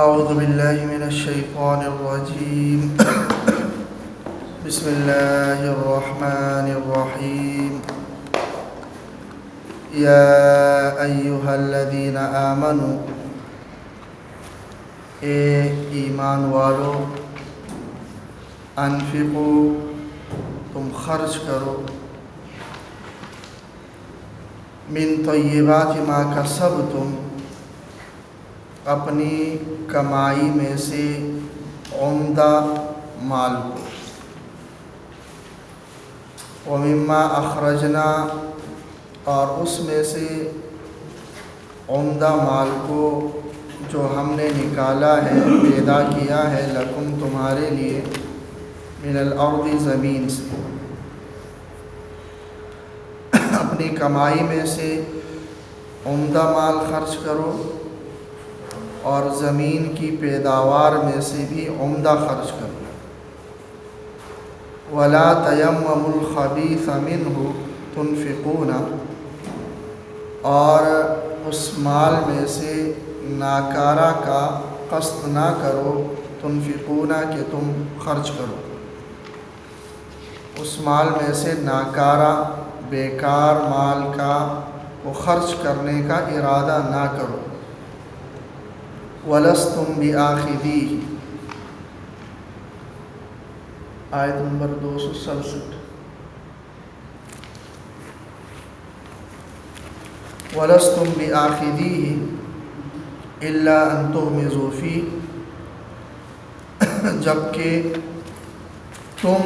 اعوذ باللہ من الشیطان الرجیم بسم اللہ الرحمن الرحیم یا ایہا الذین آمنوا اے ایمان والو انفقوا تم خرچ کرو من طیبات ما کسبتم اپنی کمائی میں سے عمدہ مال کو ومما اخرجنا اور اس میں سے عمدہ مال کو جو ہم نے نکالا ہے پیدا کیا ہے لکم تمہارے لیے من الارض زمین سے اپنی کمائی میں سے عمدہ مال خرچ کرو اور زمین کی پیداوار میں سے بھی عمدہ خرچ کرو ولا تیمموا الخبیث منہ تنفقون اور اس مال میں سے ناکارہ کا قصد نہ کرو تنفقون کہ تم خرچ کرو اس مال میں سے ناکارہ بیکار مال کا وہ خرچ کرنے کا ارادہ نہ کرو وَلَسْتُمْ بِآخِذِيهِ آیت نمبر 267 وَلَسْتُمْ بِآخِذِيهِ إِلَّا أَن تُغْمِضُوا فِيهِ جبکہ تم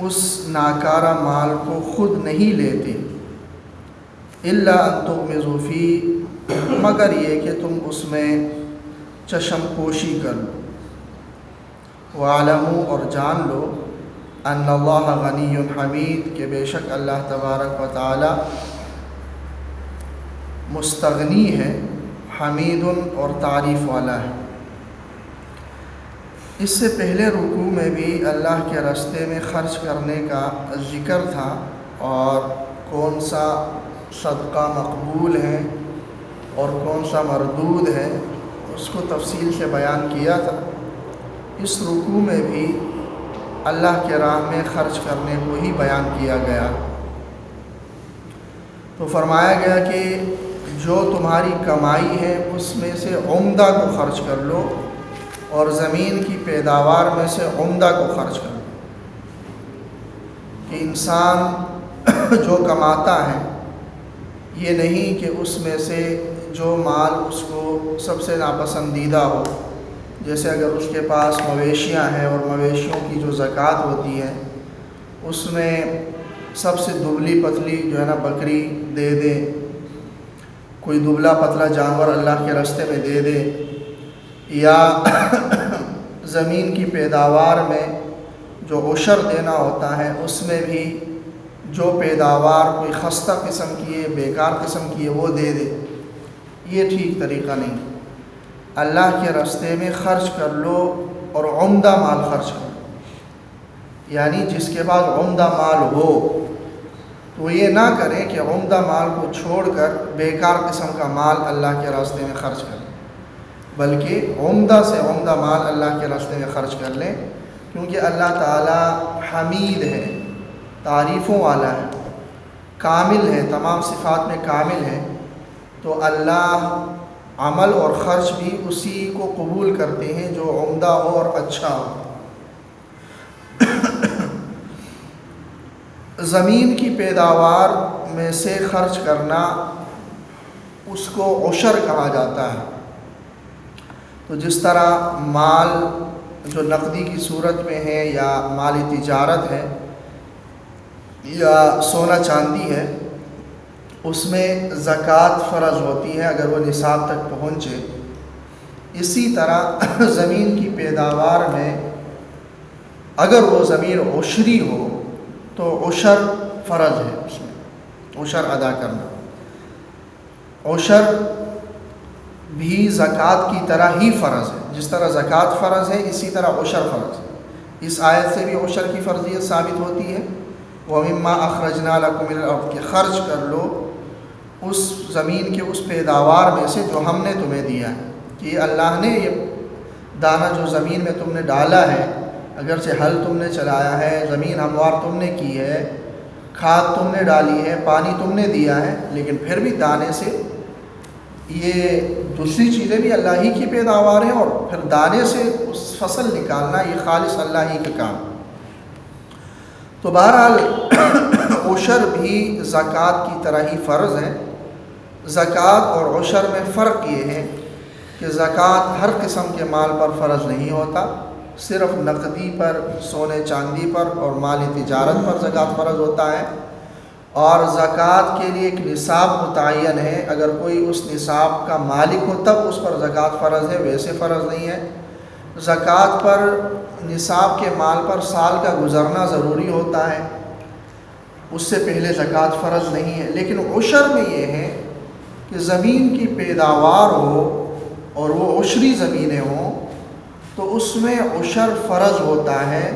اس ناکارہ مال کو خود نہیں لیتے إِلَّا أَن تُغْمِضُوا فِيهِ مگر یہ کہ تم اس میں چشم پوشی کر لو وَاعْلَمُوا اور جان لو ان اللہ غنی حمید کہ بے شک اللہ تبارک و تعالی مستغنی ہے حمید اور تعریف والا ہے۔ اس سے پہلے رکوع میں بھی اللہ کے راستے میں خرچ کرنے کا ذکر تھا اور کون سا صدقہ مقبول ہے اور کون سا مردود ہے اس کو تفصیل سے بیان کیا تھا۔ اس رکوع میں بھی اللہ کے راہ میں خرچ کرنے کو ہی بیان کیا گیا، تو فرمایا گیا کہ جو تمہاری کمائی ہے اس میں سے عمدہ کو خرچ کر لو اور زمین کی پیداوار میں سے عمدہ کو خرچ کر لو۔ کہ انسان جو کماتا ہے یہ نہیں کہ اس میں سے جو مال اس کو سب سے ناپسندیدہ ہو، جیسے اگر اس کے پاس مویشیاں ہیں اور مویشیوں کی جو زکوٰۃ ہوتی ہے اس میں سب سے دبلی پتلی جو ہے نا بکری دے دے، کوئی دبلا پتلا جانور اللہ کے راستے میں دے دے، یا زمین کی پیداوار میں جو عشر دینا ہوتا ہے اس میں بھی جو پیداوار کوئی خستہ قسم کی ہے بیکار قسم کی ہے وہ دے دے، یہ ٹھیک طریقہ نہیں۔ اللہ کے راستے میں خرچ کر لو اور عمدہ مال خرچ کرو، یعنی جس کے پاس عمدہ مال ہو تو یہ نہ کرے کہ عمدہ مال کو چھوڑ کر بیکار قسم کا مال اللہ کے راستے میں خرچ کرے، بلکہ عمدہ سے عمدہ مال اللہ کے راستے میں خرچ کر لیں، کیونکہ اللہ تعالی حمید ہے، تعریفوں والا ہے، کامل ہے، تمام صفات میں کامل ہے، تو اللہ عمل اور خرچ بھی اسی کو قبول کرتے ہیں جو عمدہ ہو اور اچھا ہو۔ زمین کی پیداوار میں سے خرچ کرنا اس کو عشر کہا جاتا ہے۔ تو جس طرح مال جو نقدی کی صورت میں ہے یا مالی تجارت ہے یا سونا چاندی ہے اس میں زکوٰۃ فرض ہوتی ہے اگر وہ نصاب تک پہنچے، اسی طرح زمین کی پیداوار میں اگر وہ زمین عشری ہو تو عشر فرض ہے، اس میں عشر ادا کرنا۔ عشر بھی زکوٰۃ کی طرح ہی فرض ہے، جس طرح زکوٰۃ فرض ہے اسی طرح عشر فرض ہے۔ اس آیت سے بھی عشر کی فرضیت ثابت ہوتی ہے۔ وَمِمَّا أَخْرَجْنَا لَكُم مِّنَ الْأَرْضِ کہ خرچ کر لو اس زمین کے اس پیداوار میں سے جو ہم نے تمہیں دیا ہے۔ کہ اللہ نے یہ دانہ جو زمین میں تم نے ڈالا ہے، اگرچہ ہل تم نے چلایا ہے، زمین ہموار تم نے کی ہے، کھاد تم نے ڈالی ہے، پانی تم نے دیا ہے، لیکن پھر بھی دانے سے یہ دوسری چیزیں بھی اللہ ہی کی پیداوار ہیں، اور پھر دانے سے اس فصل نکالنا یہ خالص اللہ ہی کا کام۔ تو بہرحال عشر بھی زکوٰۃ کی طرح ہی فرض ہے۔ زکوٰۃ اور عشر میں فرق یہ ہے کہ زکوٰۃ ہر قسم کے مال پر فرض نہیں ہوتا، صرف نقدی پر، سونے چاندی پر اور مال تجارت پر زکوٰۃ فرض ہوتا ہے، اور زکوٰۃ کے لیے ایک نصاب متعین ہے، اگر کوئی اس نصاب کا مالک ہو تب اس پر زکوٰۃ فرض ہے، ویسے فرض نہیں ہے۔ زکوٰۃ پر نصاب کے مال پر سال کا گزرنا ضروری ہوتا ہے، اس سے پہلے زکوٰۃ فرض نہیں ہے۔ لیکن عشر میں یہ ہے کہ زمین کی پیداوار ہو اور وہ عشری زمینیں ہوں تو اس میں عشر فرض ہوتا ہے،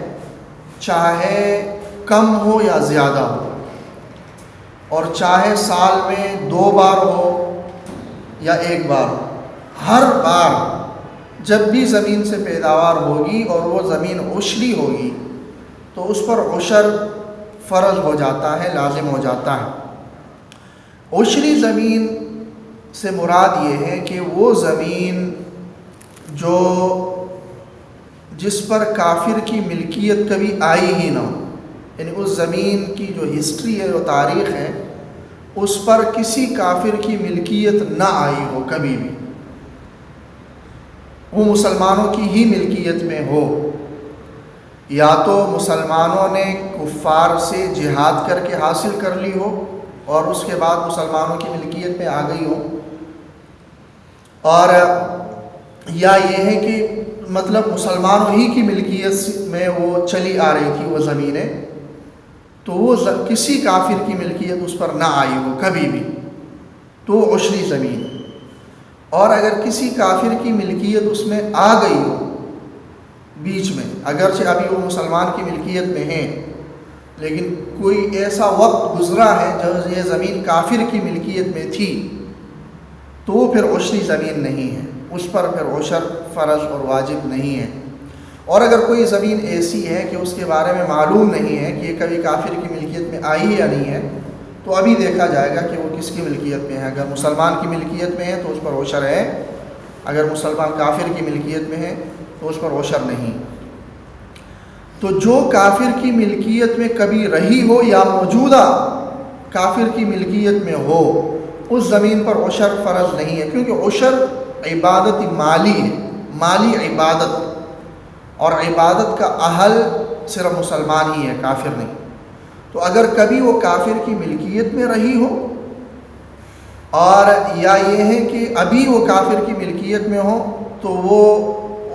چاہے کم ہو یا زیادہ ہو، اور چاہے سال میں 2 بار ہو یا 1 بار ہو، ہر بار جب بھی زمین سے پیداوار ہوگی اور وہ زمین عشری ہوگی تو اس پر عشر فرض ہو جاتا ہے، لازم ہو جاتا ہے۔ عشری زمین سے مراد یہ ہے کہ وہ زمین جو جس پر کافر کی ملکیت کبھی آئی ہی نہ ہو، یعنی اس زمین کی جو ہسٹری ہے، جو تاریخ ہے، اس پر کسی کافر کی ملکیت نہ آئی ہو کبھی بھی، وہ مسلمانوں کی ہی ملکیت میں ہو، یا تو مسلمانوں نے کفار سے جہاد کر کے حاصل کر لی ہو اور اس کے بعد مسلمانوں کی ملکیت میں آ گئی ہو، اور یا یہ ہے کہ مطلب مسلمانوں ہی کی ملکیت میں وہ چلی آ رہی تھی وہ زمینیں، تو وہ کسی کافر کی ملکیت اس پر نہ آئی ہو کبھی بھی، تو وہ عشری زمین ہے۔ اور اگر کسی کافر کی ملکیت اس میں آ گئی ہو بیچ میں، اگرچہ ابھی وہ مسلمان کی ملکیت میں ہیں، لیکن کوئی ایسا وقت گزرا ہے جب یہ زمین کافر کی ملکیت میں تھی، تو وہ پھر عشری زمین نہیں ہے، اس پر پھر عشر فرض اور واجب نہیں ہے۔ اور اگر کوئی زمین ایسی ہے کہ اس کے بارے میں معلوم نہیں ہے کہ یہ کبھی کافر کی ملکیت میں آئی یا نہیں ہے، تو ابھی دیکھا جائے گا کہ وہ کس کی ملکیت میں ہے۔ اگر مسلمان کی ملکیت میں ہے تو اس پر عشر ہے، اگر مسلمان کافر کی ملکیت میں ہے تو اس پر عشر نہیں۔ تو جو کافر کی ملکیت میں کبھی رہی ہو یا موجودہ کافر کی ملکیت میں ہو، اس زمین پر عشر فرض نہیں ہے، کیونکہ عشر عبادت مالی ہے، مالی عبادت، اور عبادت کا اہل صرف مسلمان ہی ہے، کافر نہیں۔ تو اگر کبھی وہ کافر کی ملکیت میں رہی ہو، اور یا یہ ہے کہ ابھی وہ کافر کی ملکیت میں ہو، تو وہ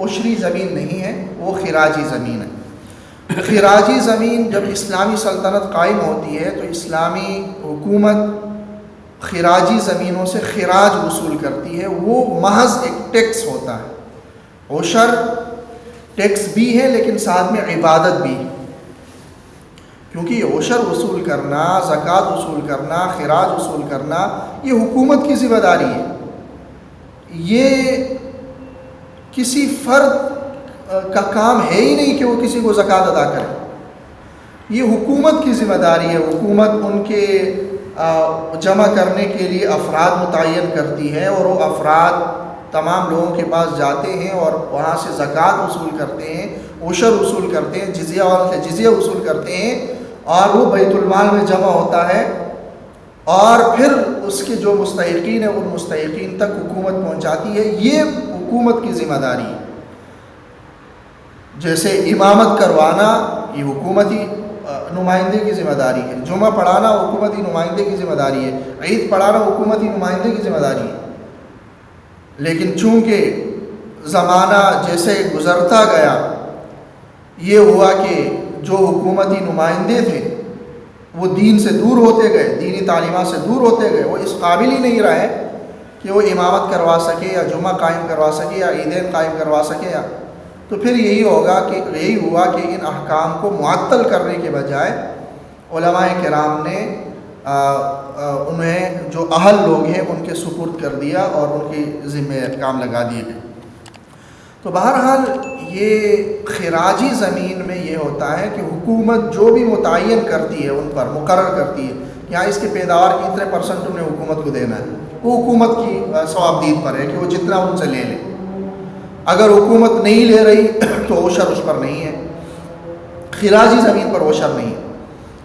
عشری زمین نہیں ہے، وہ خراجی زمین ہے۔ خراجی زمین جب اسلامی سلطنت قائم ہوتی ہے تو اسلامی حکومت خراجی زمینوں سے خراج وصول کرتی ہے، وہ محض ایک ٹیکس ہوتا ہے۔ عشر ٹیکس بھی ہے لیکن ساتھ میں عبادت بھی ہے، کیونکہ یہ عشر وصول کرنا، زکوٰۃ وصول کرنا، خراج وصول کرنا، یہ حکومت کی ذمہ داری ہے، یہ کسی فرد کا کام ہے ہی نہیں کہ وہ کسی کو زکوٰۃ ادا کرے، یہ حکومت کی ذمہ داری ہے۔ حکومت ان کے جمع کرنے کے لیے افراد متعین کرتی ہے، اور وہ افراد تمام لوگوں کے پاس جاتے ہیں اور وہاں سے زکوٰۃ وصول کرتے ہیں، عشر وصول کرتے ہیں، جزیہ والوں سے جزیہ وصول کرتے ہیں، اور وہ بیت المال میں جمع ہوتا ہے، اور پھر اس کے جو مستحقین ہیں ان مستحقین تک حکومت پہنچاتی ہے۔ یہ حکومت کی ذمہ داری ہے۔ جیسے امامت کروانا یہ حکومتی نمائندے کی ذمہ داری ہے، جمعہ پڑھانا حکومتی نمائندے کی ذمہ داری ہے، عید پڑھانا حکومتی نمائندے کی ذمہ داری ہے۔ لیکن چونکہ زمانہ جیسے گزرتا گیا، یہ ہوا کہ جو حکومتی نمائندے تھے وہ دین سے دور ہوتے گئے، دینی تعلیمات سے دور ہوتے گئے، وہ اس قابل ہی نہیں رہے کہ وہ امامت کروا سکے یا جمعہ قائم کروا سکے یا عیدین قائم کروا سکے، یا تو پھر یہی ہوا کہ ان احکام کو معطل کرنے کے بجائے علماء کرام نے انہیں جو اہل لوگ ہیں ان کے سپرد کر دیا اور ان کے ذمہ کام لگا دیے گئے۔ تو بہرحال یہ خراجی زمین میں یہ ہوتا ہے کہ حکومت جو بھی متعین کرتی ہے ان پر مقرر کرتی ہے، یہاں اس کے پیداوار کی اتنے پرسنٹ انہیں حکومت کو دینا ہے، وہ حکومت کی ثوابدید پر ہے کہ وہ جتنا ان سے لے لے۔ اگر حکومت نہیں لے رہی تو عشر اس پر نہیں ہے، خراجی زمین پر عشر نہیں ہے۔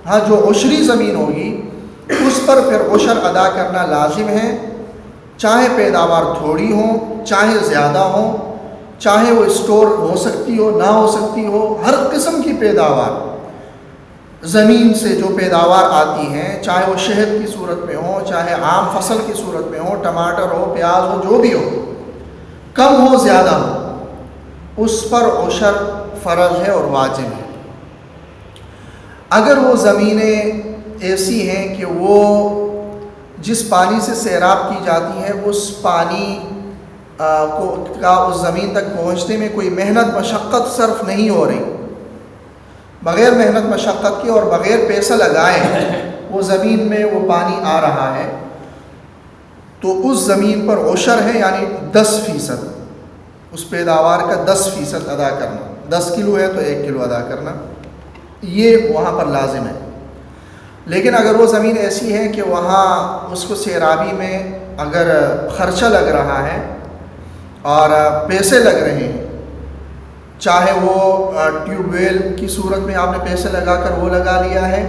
ہاں جو عشری زمین ہوگی اس پر پھر عشر ادا کرنا لازم ہے، چاہے پیداوار تھوڑی ہو چاہے زیادہ ہو، چاہے وہ اسٹور ہو سکتی ہو نہ ہو سکتی ہو، ہر قسم کی پیداوار زمین سے جو پیداوار آتی ہیں، چاہے وہ شہد کی صورت میں ہو چاہے عام فصل کی صورت میں ہو، ٹماٹر ہو پیاز ہو جو بھی ہو، کم ہو زیادہ ہو، اس پر عشر فرض ہے اور واجب ہے۔ اگر وہ زمینیں ایسی ہیں کہ وہ جس پانی سے سیراب کی جاتی ہے اس پانی کا اس زمین تک پہنچنے میں کوئی محنت مشقت صرف نہیں ہو رہی، بغیر محنت مشقت کے اور بغیر پیسہ لگائے وہ زمین میں وہ پانی آ رہا ہے، تو اس زمین پر عشر ہے، یعنی 10% اس پیداوار کا 10% ادا کرنا۔ 10 کلو ہے تو 1 کلو ادا کرنا، یہ وہاں پر لازم ہے۔ لیکن اگر وہ زمین ایسی ہے کہ وہاں اس کو سیرابی میں اگر خرچہ لگ رہا ہے اور پیسے لگ رہے ہیں، چاہے وہ ٹیوب ویل کی صورت میں آپ نے پیسے لگا کر وہ لگا لیا ہے،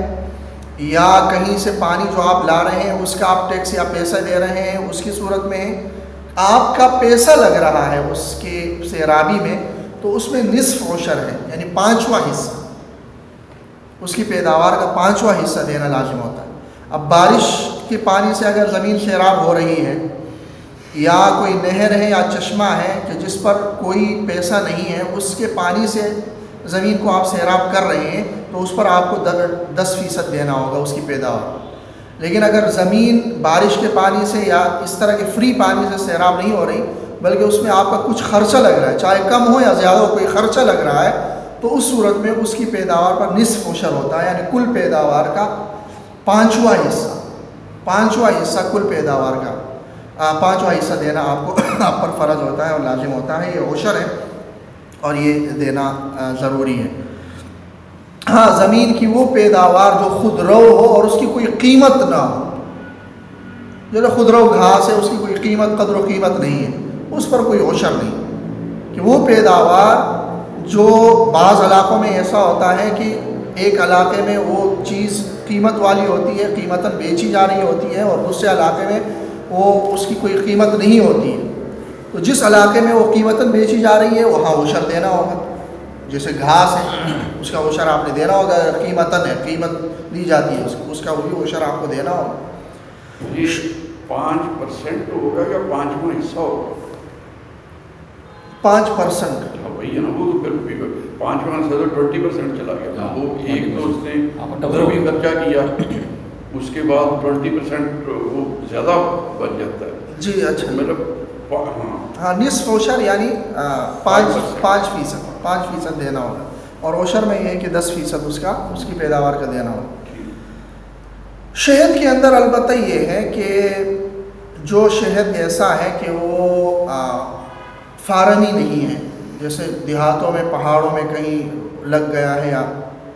یا کہیں سے پانی جو آپ لا رہے ہیں اس کا آپ ٹیکس یا پیسہ دے رہے ہیں، اس کی صورت میں آپ کا پیسہ لگ رہا ہے اس کے سیرابی میں، تو اس میں نصف عشر ہے، یعنی 5واں حصہ، اس کی پیداوار کا 5واں حصہ دینا لازم ہوتا ہے۔ اب بارش کے پانی سے اگر زمین سیراب ہو رہی ہے، یا کوئی نہر ہے یا چشمہ ہے کہ جس پر کوئی پیسہ نہیں ہے، اس کے پانی سے زمین کو آپ سیراب کر رہے ہیں، تو اس پر آپ کو 10% دینا ہوگا اس کی پیداوار۔ لیکن اگر زمین بارش کے پانی سے یا اس طرح کے فری پانی سے سیراب نہیں ہو رہی، بلکہ اس میں آپ کا کچھ خرچہ لگ رہا ہے، چاہے کم ہو یا زیادہ ہو، کوئی خرچہ لگ رہا ہے، تو اس صورت میں اس کی پیداوار پر نصف عشر ہوتا ہے، یعنی کل پیداوار کا 5واں حصہ کل پیداوار کا 5واں حصہ دینا آپ پر فرض ہوتا ہے اور لازم ہوتا ہے۔ یہ عشر ہے اور یہ دینا ضروری ہے۔ ہاں زمین کی وہ پیداوار جو خود رو ہو اور اس کی کوئی قیمت نہ ہو، جو خود رو گھاس ہے اس کی کوئی قیمت قدر و قیمت نہیں ہے، اس پر کوئی عشر نہیں، کہ وہ پیداوار جو بعض علاقوں میں ایسا ہوتا ہے کہ ایک علاقے میں وہ چیز قیمت والی ہوتی ہے، قیمتاً بیچی جا رہی ہوتی ہے، اور دوسرے علاقے میں وہ اس کی کوئی قیمت نہیں ہوتی ہے، تو جس علاقے میں وہ قیمتاً بیچی جا رہی ہے وہاں عشر دینا ہوگا۔ جیسے گھاس ہے اس کا عشر آپ نے دینا ہوگا، قیمتاً ہے، قیمت دی جاتی ہے اس کا وہی عشر آپ کو دینا ہوگا۔ یہ 5% ہوگا یا 5واں حصہ ہوگا؟ 5%۔ وہی ہے نا، وہ تو پھر 5واں حصہ تو 20% چلا گیا، وہ ایک تو اس نے بھی خرچہ کیا، اس کے بعد 20% وہ زیادہ بن جاتا ہے۔ جی اچھا، مطلب ہاں نصف عشر یعنی 5% دینا ہوگا، اور عشر میں یہ ہے کہ 10% اس کی پیداوار کا دینا ہوگا۔ شہد کے اندر البتہ یہ ہے کہ جو شہد ایسا ہے کہ وہ فارمی نہیں ہے، جیسے دیہاتوں میں پہاڑوں میں کہیں لگ گیا ہے، یا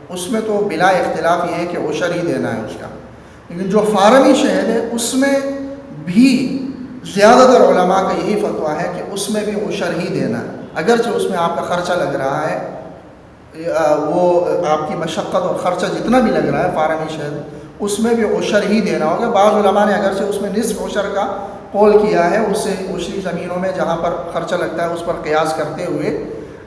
اس میں تو بلا اختلاف یہ ہے کہ عشر ہی دینا ہے اس کا، لیکن جو فارمی شہد ہے اس میں بھی زیادہ تر علماء کا یہی فتویٰ ہے کہ اس میں بھی عشر ہی دینا ہے، اگرچہ اس میں آپ کا خرچہ لگ رہا ہے، وہ آپ کی مشقت اور خرچہ جتنا بھی لگ رہا ہے فارمی شہد، اس میں بھی عشر ہی دینا ہوگا۔ بعض علماء نے اگرچہ اس میں نصف عشر کا قول کیا ہے، اس سے عشری زمینوں میں جہاں پر خرچہ لگتا ہے اس پر قیاس کرتے ہوئے،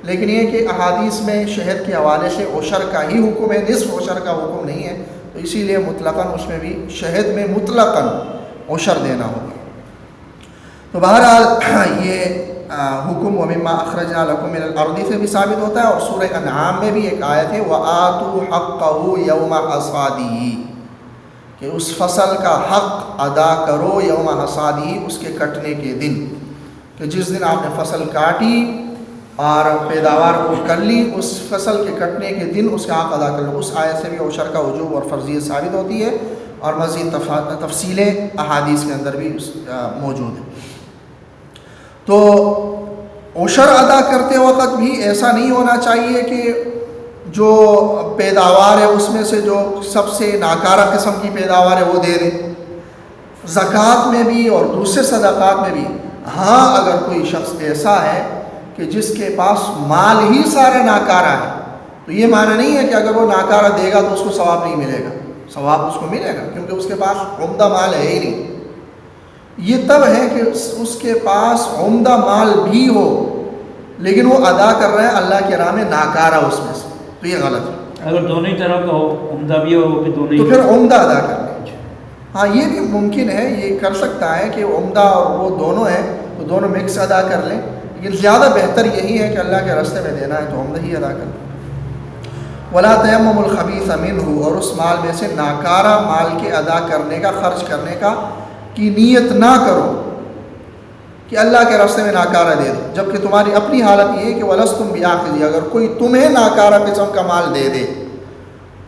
لیکن یہ کہ احادیث میں شہد کے حوالے سے عشر کا ہی حکم ہے، نصف عشر کا حکم نہیں ہے، تو اسی لیے مطلقاً اس میں بھی شہد میں مطلقاً عشر دینا ہوگا۔ تو بہرحال یہ حکم وَمِمَّا أَخْرَجْنَا لَكُم مِّنَ الْأَرْضِ سے بھی ثابت ہوتا ہے، اور سورہ انعام میں بھی ایک آیت ہے وَآتُوا حَقَّهُ يَوْمَ حَصَادِهِ، کہ اس فصل کا حق ادا کرو یوم حصادی، اس کے کٹنے کے دن، کہ جس دن آپ نے فصل کاٹی اور پیداوار کو کر لی، اس فصل کے کٹنے کے دن اس کا حق ادا کر لو۔ اس آیت سے بھی عشر کا وجوب اور فرضیت ثابت ہوتی ہے، اور مزید تفصیلیں احادیث کے اندر بھی موجود ہیں. تو عشر ادا کرتے وقت بھی ایسا نہیں ہونا چاہیے کہ جو پیداوار ہے اس میں سے جو سب سے ناکارہ قسم کی پیداوار ہے وہ دے دیں. زکوٰۃ میں بھی اور دوسرے صدقات میں بھی. ہاں اگر کوئی شخص ایسا ہے کہ جس کے پاس مال ہی سارا ناکارہ ہے تو یہ معنی نہیں ہے کہ اگر وہ ناکارہ دے گا تو اس کو ثواب نہیں ملے گا. ثواب اس کو ملے گا کیونکہ اس کے پاس عمدہ مال ہے ہی نہیں. یہ تب ہے کہ اس کے پاس عمدہ مال بھی ہو لیکن وہ ادا کر رہے ہیں اللہ کے راہ میں ناکارہ اس میں سے, تو یہ غلط ہے. اگر دونوں ہی طرح کا ہو, عمدہ بھی ہو کہ دونوں ہی, تو پھر عمدہ ادا کر لیں. ہاں یہ بھی ممکن ہے, یہ کر سکتا ہے کہ عمدہ اور وہ دونوں ہیں تو دونوں مکس ادا کر لیں, لیکن زیادہ بہتر یہی ہے کہ اللہ کے راستے میں دینا ہے تو عمدہ ہی ادا کر لیں. ولا تیمموا الخبیث منہ, اور اس مال میں سے ناکارہ مال کے ادا کرنے کا, خرچ کرنے کا کی نیت نہ کرو کہ اللہ کے راستے میں ناکارہ دے دو, جبکہ تمہاری اپنی حالت یہ ہے کہ وَلَسْتُمْ بِآخِذِهِ, اگر کوئی تمہیں ناکارہ قسم کا مال دے دے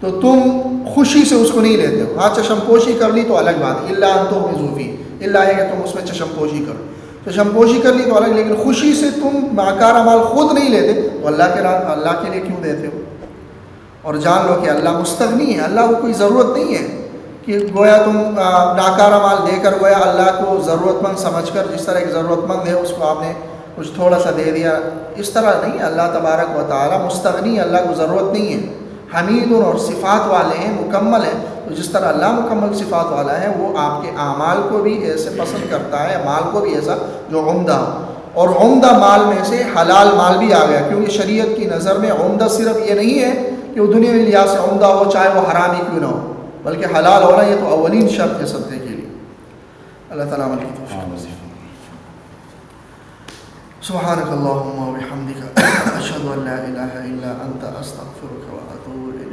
تو تم خوشی سے اس کو نہیں لیتے ہو. ہاں چشم پوشی کر لی تو الگ بات, الا ان تغمضوا فیہ, الا ہے کہ تم اس میں چشم پوشی کرو, چشم پوشی کر لی تو الگ, لیکن خوشی سے تم ناکارہ مال خود نہیں لیتے تو اللہ کے لیے کیوں دیتے ہو. اور جان لو کہ اللہ مستغنی ہے, اللہ کو کوئی ضرورت نہیں ہے کہ گویا تم ناکارہ مال دے کر گویا اللہ کو ضرورت مند سمجھ کر, جس طرح ایک ضرورت مند ہے اس کو آپ نے کچھ تھوڑا سا دے دیا, اس طرح نہیں. اللہ تبارک و تعالی مستغنی, اللہ کو ضرورت نہیں ہے. حمید اور صفات والے ہیں, مکمل ہیں. تو جس طرح اللہ مکمل صفات والا ہے وہ آپ کے اعمال کو بھی ایسے پسند کرتا ہے, مال کو بھی ایسا جو عمدہ ہو. اور عمدہ مال میں سے حلال مال بھی آ گیا, کیونکہ شریعت کی نظر میں عمدہ صرف یہ نہیں ہے کہ وہ دنیاوی لحاظ سے عمدہ ہو چاہے وہ حرام ہی کیوں نہ ہو, بلکہ حلال ہونا یہ تو اولین شرط ہے صدقے کے لیے. اللہ تعالیٰ عمل کی توفیق نصیب. سبحانک اللہم و بحمدک اشہد ان لا الہ الا انت استغفرک و اتوب الیک.